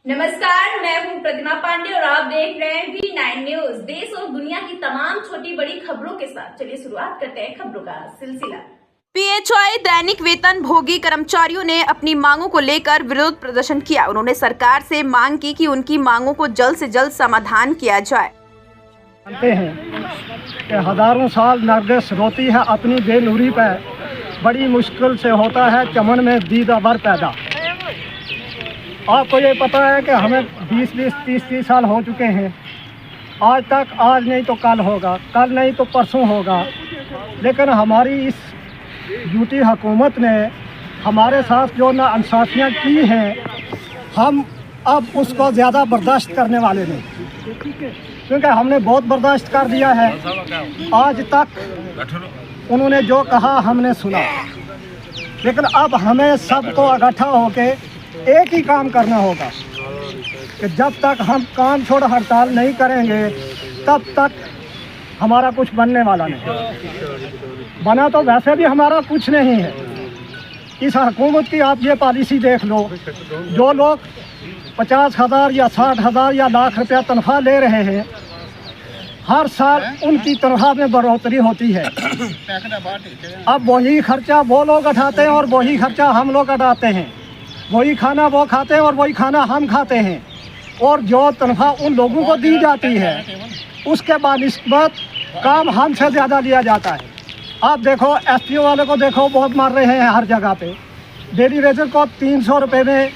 नमस्कार, मैं हूं प्रतिमा पांडे और आप देख रहे हैं V9 न्यूज। देश और दुनिया की तमाम छोटी बड़ी खबरों के साथ चलिए शुरुआत करते हैं खबरों का सिलसिला। PHI दैनिक वेतन भोगी कर्मचारियों ने अपनी मांगों को लेकर विरोध प्रदर्शन किया। उन्होंने सरकार से मांग की कि उनकी मांगों को जल्द से जल्द समाधान किया जाए। जानते हैं कि हजारों साल नरगिस रोती है अपनी बेनूरी पे, बड़ी मुश्किल से होता है चमन में दीदावर पैदा। आपको ये पता है कि हमें 20-20, 30-30 साल हो चुके हैं। आज तक आज नहीं तो कल होगा, कल नहीं तो परसों होगा, लेकिन हमारी इस यूटी हुकूमत ने हमारे साथ जो नाइंसाफियाँ की हैं, हम अब उसको ज़्यादा बर्दाश्त करने वाले नहीं, क्योंकि हमने बहुत बर्दाश्त कर दिया है। आज तक उन्होंने जो कहा हमने सुना, लेकिन अब हमें सबको इकट्ठा होके एक ही काम करना होगा कि जब तक हम काम छोड़ हड़ताल नहीं करेंगे तब तक हमारा कुछ बनने वाला नहीं। बना तो वैसे भी हमारा कुछ नहीं है। इस हुकूमत की आप ये पॉलिसी देख लो, जो लोग 50,000 या 60,000 या लाख रुपया तनख्वाह ले रहे हैं, हर साल उनकी तनख्वाह में बढ़ोतरी होती है। अब वही खर्चा वो लोग उठाते हैं और वही खर्चा हम लोग उठाते हैं। वही खाना वो खाते हैं और वही खाना हम खाते हैं, और जो तनख्वाह उन लोगों को दी जाती है उसके बानिस्बत काम हमसे ज़्यादा लिया जाता है। आप देखो SPO वाले को देखो, बहुत मार रहे हैं हर जगह पे। डेली वेजर को 300 रुपये में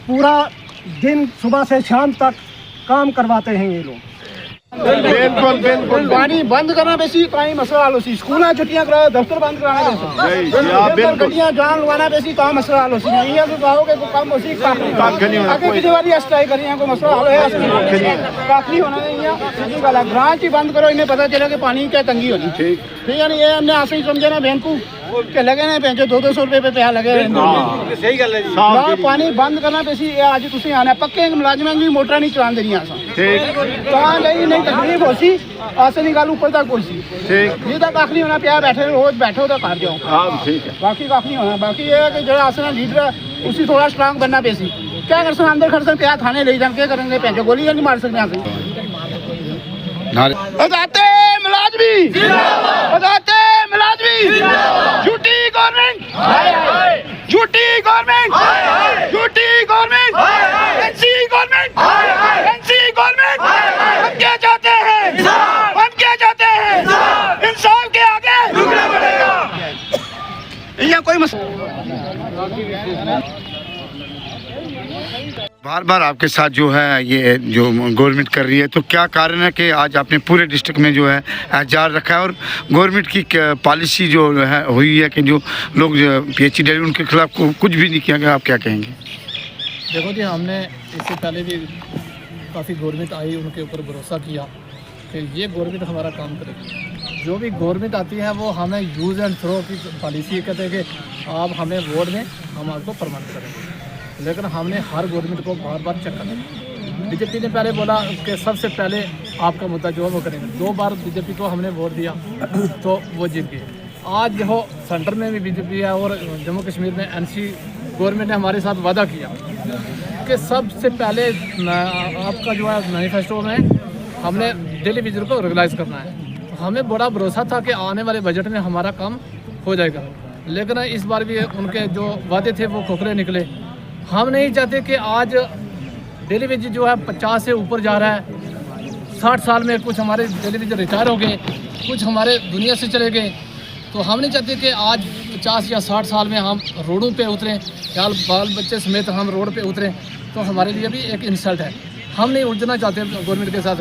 पूरा दिन सुबह से शाम तक काम करवाते हैं ये लोग। बिल्कुल बिल्कुल पानी बंद करना बेसी काई मसला हल होसी। स्कूल छुट्टियां करा, दफ्तर बंद कराना बेसी, गड्डियां जान लगाना बेसी का मसला हल होसी। नहीं है तो कहोगे तो काम होसी आगे की वाली स्ट्राइक करिए कोई मसला हल है काफी होना नहीं है। सीधी गल है, ग्रांच ही बंद करो, इन्हें पता चला कि पानी क्या तंगी होनी। ठीक है ना, ये हमने ऐसे ही समझे ना बैंकू के लगे ना पेंचो 200 रुपये पे पैसा लगे। सही गल है जी, पानी बंद करना बेसी अज तुसीं आना पक्के मुलाजमान भी मोटर नहीं चलान देनी असां नहीं तकलीफ होसी। असली गल ऊपर तक होसी, जी तक कख नहीं होना पिया, बैठे रोज बैठो तो कर जाओ। बाकी कख नहीं होना। बाकी ये है कि जो असला लीडर है उसी थोड़ा स्ट्रांग बनना बेसी। क्या कर सकते अंदर खड़ पिया थाने ले जान के करेंगे, पेंचो गोली नहीं मार सकते असें। बताते मुलाजमी बताते मुलाजमी झूठी गवर्नमेंट, झूठी गवर्नमेंट, झूठी government, NC government, NC government. हम क्या चाहते हैं, हम क्या चाहते हैं, इंसाफ के आगे झुकना पड़ेगा। यहाँ कोई बार बार आपके साथ जो है ये जो गवर्नमेंट कर रही है, तो क्या कारण है कि आज आपने पूरे डिस्ट्रिक्ट में जो है एहतजाज रखा है और गवर्नमेंट की पॉलिसी जो है हुई है कि जो लोग PHI उनके खिलाफ कुछ भी नहीं किया गया, आप क्या कहेंगे? देखो जी, हमने इससे पहले भी काफ़ी गवर्नमेंट आई, उनके ऊपर भरोसा किया कि ये गवर्नमेंट हमारा काम करेगी। जो भी गवर्नमेंट आती है वो हमें यूज़ एंड थ्रो की पॉलिसी कहते हैं कि आप हमें वोट दें, हम आपको परमानेंट करेंगे। लेकिन हमने हर गवर्नमेंट को बार बार चेक करना। बीजेपी ने पहले बोला कि सबसे पहले आपका मुद्दा जो है वो करेंगे। 2 बार बीजेपी को हमने वोट दिया तो वो जीत गए। आज जो सेंटर में भी बीजेपी है और जम्मू कश्मीर में NC गवर्नमेंट ने हमारे साथ वादा किया कि सबसे पहले आपका जो है मैनिफेस्टो में हमने डेली वेजर को रेगुलाइज करना है। हमें बड़ा भरोसा था कि आने वाले बजट में हमारा काम हो जाएगा, लेकिन इस बार भी उनके जो वादे थे वो खोखले निकले। हम नहीं चाहते कि आज डेली वेज जो है 50 से ऊपर जा रहा है। 60 साल में कुछ हमारे डेली वेज रिटायर हो गए, कुछ हमारे दुनिया से चले गए। तो हम नहीं चाहते कि आज 50 या 60 साल में हम रोडों पे उतरें, या बाल बच्चे समेत हम रोड पे उतरें, तो हमारे लिए भी एक इंसल्ट है। हम नहीं उलझना चाहते गवर्नमेंट के साथ।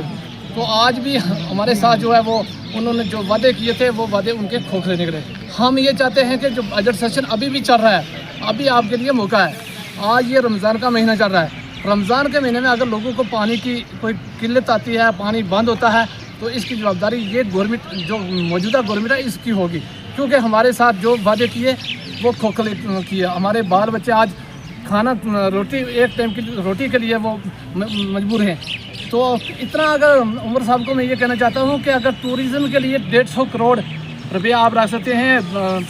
तो आज भी हमारे साथ जो है वो उन्होंने जो वादे किए थे वो वादे उनके खोखले निकले। हम ये चाहते हैं कि जो बजट सेशन अभी भी चल रहा है, अभी आपके लिए मौका है। आज ये रमज़ान का महीना चल रहा है। रमज़ान के महीने में अगर लोगों को पानी की कोई किल्लत आती है, पानी बंद होता है, तो इसकी जवाबदारी ये गवर्नमेंट जो मौजूदा गवर्नमेंट है इसकी होगी, क्योंकि हमारे साथ जो वादे किए वो खोखले किए। हमारे बाल बच्चे आज खाना रोटी एक टाइम की रोटी के लिए वो मजबूर हैं। तो इतना अगर उमर साहब को मैं ये कहना चाहता हूँ कि अगर टूरिज़्म के लिए 150 करोड़ रुपया आप रख सकते हैं,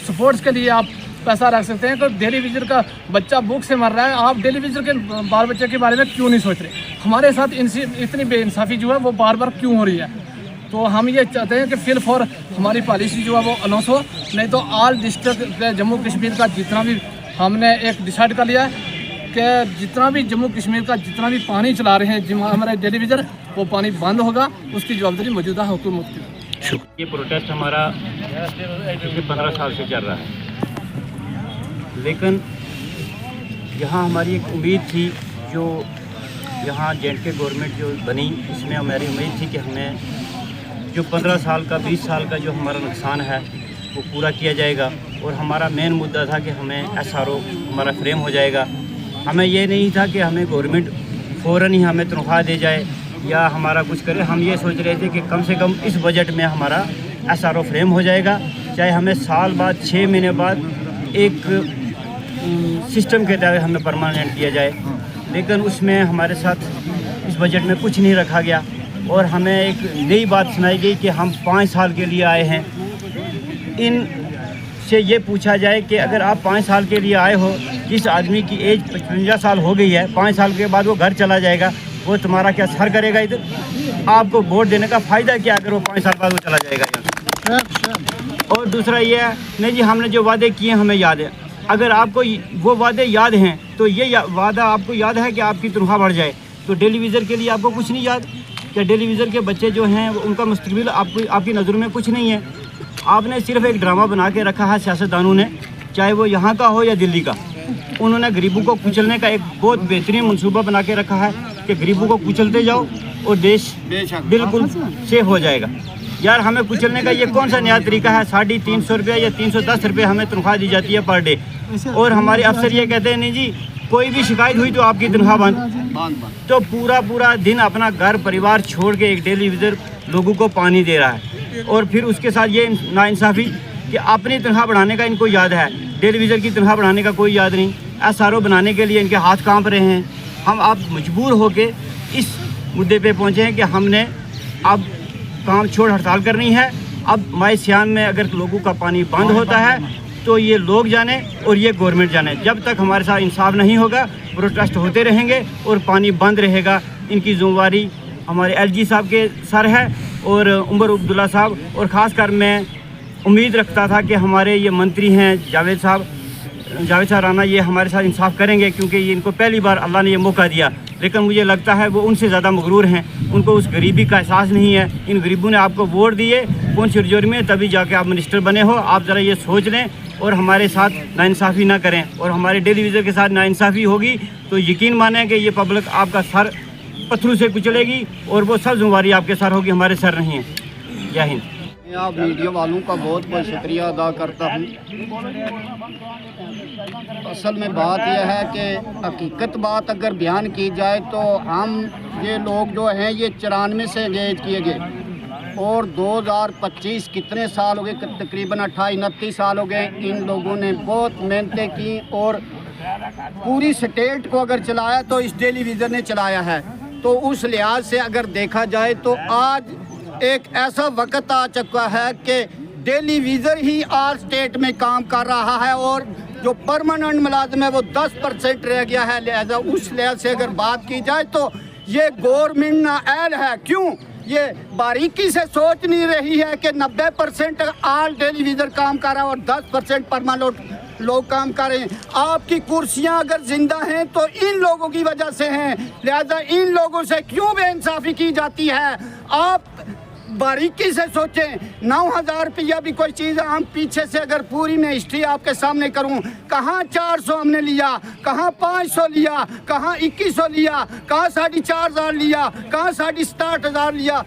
स्पोर्ट्स के लिए आप पैसा रख सकते हैं। तो डेली विजर का बच्चा भूख से मर रहा है, आप डेली विजर के बाल बच्चे के बारे में क्यों नहीं सोच रहे? हमारे साथ इतनी बेइंसाफ़ी जो है वो बार बार क्यों हो रही है? तो हम ये चाहते हैं कि फिल फॉर हमारी पॉलिसी जो है वो अनाउंस हो, नहीं तो ऑल डिस्ट्रिक्ट जम्मू कश्मीर का जितना भी हमने एक डिसाइड कर लिया है कि जितना भी जम्मू कश्मीर का जितना भी पानी चला रहे हैं हमारे डेली विजर, वो पानी बंद होगा, उसकी जवाबदारी मौजूदा हुकूमत की। ये प्रोटेस्ट हमारा पिछले 15 साल से चल रहा है, लेकिन यहाँ हमारी एक उम्मीद थी, जो यहाँ J&K गवर्नमेंट जो बनी, इसमें हमारी उम्मीद थी कि हमें जो 15 साल का 20 साल का जो हमारा नुकसान है वो पूरा किया जाएगा। और हमारा मेन मुद्दा था कि हमें SRO हमारा फ्रेम हो जाएगा। हमें ये नहीं था कि हमें गवर्नमेंट फ़ौरन ही हमें तनख्वाह दे जाए या हमारा कुछ करे। हम ये सोच रहे थे कि कम से कम इस बजट में हमारा SRO फ्रेम हो जाएगा, चाहे हमें साल बाद 6 महीने बाद एक सिस्टम के तहत हमें परमानेंट किया जाए। लेकिन उसमें हमारे साथ इस बजट में कुछ नहीं रखा गया और हमें एक नई बात सुनाई गई कि हम 5 साल के लिए आए हैं। इन से ये पूछा जाए कि अगर आप 5 साल के लिए आए हो, जिस आदमी की एज 55 साल हो गई है, 5 साल के बाद वो घर चला जाएगा, वो तुम्हारा क्या सर करेगा इधर? आपको वोट देने का फ़ायदा क्या अगर वो 5 साल बाद वो चला जाएगा यहाँ? और दूसरा ये है, नहीं जी हमने जो वादे किए हमें याद है। अगर आपको वो वादे याद हैं तो ये वादा आपको याद है कि आपकी तनख्वाह बढ़ जाए, तो डेली विजर के लिए आपको कुछ नहीं याद? क्या डेली विजर के बच्चे जो हैं उनका मुस्तकबिल आपकी नज़रों में कुछ नहीं है? आपने सिर्फ एक ड्रामा बना के रखा है सियासतदानों ने, चाहे वो यहाँ का हो या दिल्ली का। उन्होंने गरीबों को कुचलने का एक बहुत बेहतरीन मंसूबा बना के रखा है कि गरीबों को कुचलते जाओ और देश बिल्कुल सेफ हो जाएगा। यार हमें कुचलने का ये कौन सा नया तरीका है? 350 रुपया या 310 रुपये हमें तनख्वाह दी जाती है पर डे, और हमारे अफसर ये कहते हैं नहीं जी कोई भी शिकायत हुई तो आपकी तनख्वाह बंद। तो पूरा दिन अपना घर परिवार छोड़ के एक डेली विजर लोगों को पानी दे रहा है, और फिर उसके साथ ये नाइंसाफ़ी कि अपनी तनख्वाह बढ़ाने का इनको याद है, डेली विजर की तनख्वाह बढ़ाने का कोई याद नहीं। SRO बनाने के लिए इनके हाथ कांप रहे हैं। हम अब मजबूर होके इस मुद्दे पे पहुँचे हैं कि हमने अब काम छोड़ हड़ताल करनी है। अब माई सियान में अगर लोगों का पानी बंद होता है तो ये लोग जाने और ये गवर्नमेंट जाने। जब तक हमारे साथ इंसाफ नहीं होगा प्रोटेस्ट होते रहेंगे और पानी बंद रहेगा। इनकी जिम्मेवारी हमारे LG साहब के सर है और उमर अब्दुल्ला साहब, और ख़ासकर मैं उम्मीद रखता था कि हमारे ये मंत्री हैं जावेद साहब राना, ये हमारे साथ इंसाफ करेंगे, क्योंकि ये इनको पहली बार अल्लाह ने ये मौका दिया। लेकिन मुझे लगता है वो उनसे ज़्यादा मगरूर हैं, उनको उस गरीबी का एहसास नहीं है। इन गरीबों ने आपको वोट दिए कौन सी रजौरी में, तभी जाके आप मिनिस्टर बने हो। आप ज़रा ये सोच लें और हमारे साथ नाइंसाफ़ी ना करें, और हमारे डेली विजर के साथ नाइंसाफ़ी होगी तो यकीन मानें कि ये पब्लिक आपका सर पत्थरों से कुचलेगी और वो सब जिम्मेवारी आपके सर होगी, हमारे सर नहीं है। जय हिंद। मैं आप मीडिया वालों का बहुत बहुत शुक्रिया अदा करता हूँ। असल में बात यह है कि हकीकत बात अगर बयान की जाए तो हम ये लोग जो हैं ये 94 से एंगेज किए गए और 2025 कितने साल हो गए, तकरीबन 28-29 साल हो गए। इन लोगों ने बहुत मेहनतें की और पूरी स्टेट को अगर चलाया तो इस डेली विजर ने चलाया है। तो उस लिहाज से अगर देखा जाए तो आज एक ऐसा वक्त आ चुका है कि डेली विजर ही ऑल स्टेट में काम कर रहा है और जो परमानेंट मुलाजिम है वो 10% रह गया है। लिहाजा उस लिहाज से अगर बात की जाए तो ये गवर्नमेंट नाअहल है। क्यों? ये बारीकी से सोच नहीं रही है कि 90% ऑल डेली विजर काम कर रहा है और 10% परमानेंट लोग काम कर रहे हैं। आपकी कुर्सियां अगर जिंदा हैं तो इन लोगों की वजह से हैं। लिहाजा इन लोगों से क्यों बेइंसाफ़ी की जाती है? आप बारीकी से सोचें। 9,000 रुपया भी कोई चीज़ है। हम पीछे से अगर पूरी मैं हिस्ट्री आपके सामने करूं, कहाँ 400 हमने लिया, कहाँ 500 लिया, कहाँ 2100 लिया, कहाँ 4,500 लिया, कहाँ 67,000 लिया,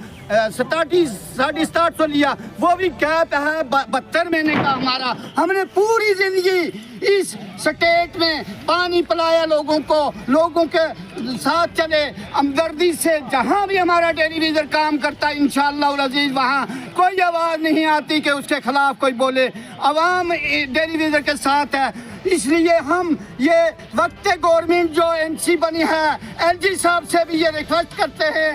67,500 लिया। वो भी कैप है 72 महीने का हमारा। हमने पूरी ज़िंदगी इस स्टेट में पानी पिलाया लोगों को, लोगों के साथ चले हमदर्दी से। जहाँ भी हमारा डेली विजर काम करता है इंशाअल्लाह अज़ीज़ वहाँ कोई आवाज़ नहीं आती कि उसके ख़िलाफ़ कोई बोले। आवाम डेली विजर के साथ है। इसलिए हम ये वक्त गवर्नमेंट जो NC बनी है, LG साहब से भी ये रिक्वेस्ट करते हैं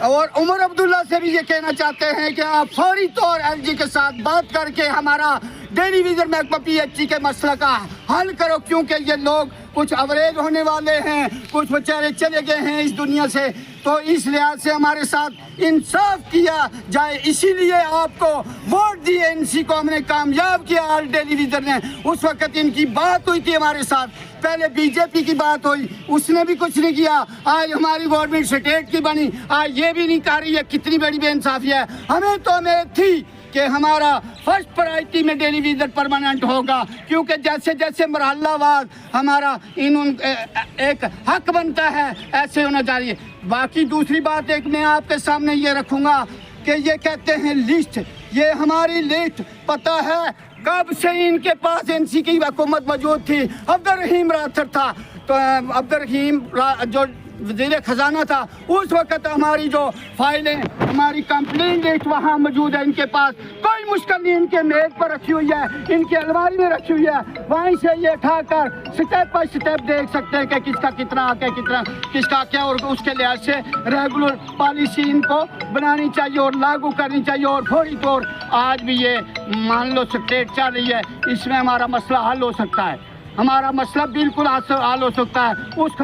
और उमर अब्दुल्ला से भी ये कहना चाहते हैं कि आप फौरी तौर LG के साथ बात करके हमारा टेलीविजन महकमा PHC के मसला का हल करो, क्योंकि ये लोग कुछ अवरेज होने वाले हैं, कुछ बेचारे चले गए हैं इस दुनिया से, तो इस लिहाज से हमारे साथ इंसाफ किया जाए। इसीलिए आपको वोट दिए, इनसी को हमने कामयाब किया। ऑल टेलीविजन ने उस वक्त इनकी बात हुई थी हमारे साथ, पहले बीजेपी की बात हुई, उसने भी कुछ नहीं किया। आज हमारी गवर्नमेंट स्टेट की बनी, आज ये भी नहीं कर रही है। कितनी बड़ी बेइंसाफी है। हमें तो उम्मीद थी कि हमारा फर्स्ट प्रायोरिटी में टेलीविज़न परमानेंट होगा, क्योंकि जैसे जैसे मरहलावार हमारा एक हक बनता है ऐसे होना चाहिए। बाकी दूसरी बात एक मैं आपके सामने ये रखूँगा कि ये कहते हैं लिस्ट, ये हमारी लिस्ट पता है कब से इनके पास एनसी की हुकूमत मौजूद थी। अब्दुल रहीम राथर था, तो अब्दुल रहीम जो वज़ीर ख़जाना था, उस वक़्त हमारी जो फाइलें, हमारी कंप्लेन लिस्ट वहाँ मौजूद है इनके पास। कोई मुश्किल नहीं, इनके मेज पर रखी हुई है, इनकी अलमारी में रखी हुई है। वहीं से ये उठाकर स्टेप बाय स्टेप देख सकते हैं कि किसका कितना आके कितना किसका क्या, और उसके लिहाज से रेगुलर पॉलिसी इनको बनानी चाहिए और लागू करनी चाहिए। और फौरी तौर आज भी ये मान लो स्टेट चल रही है, इसमें हमारा मसला हल हो सकता है, हमारा मसला बिल्कुल हल हो सकता है। उस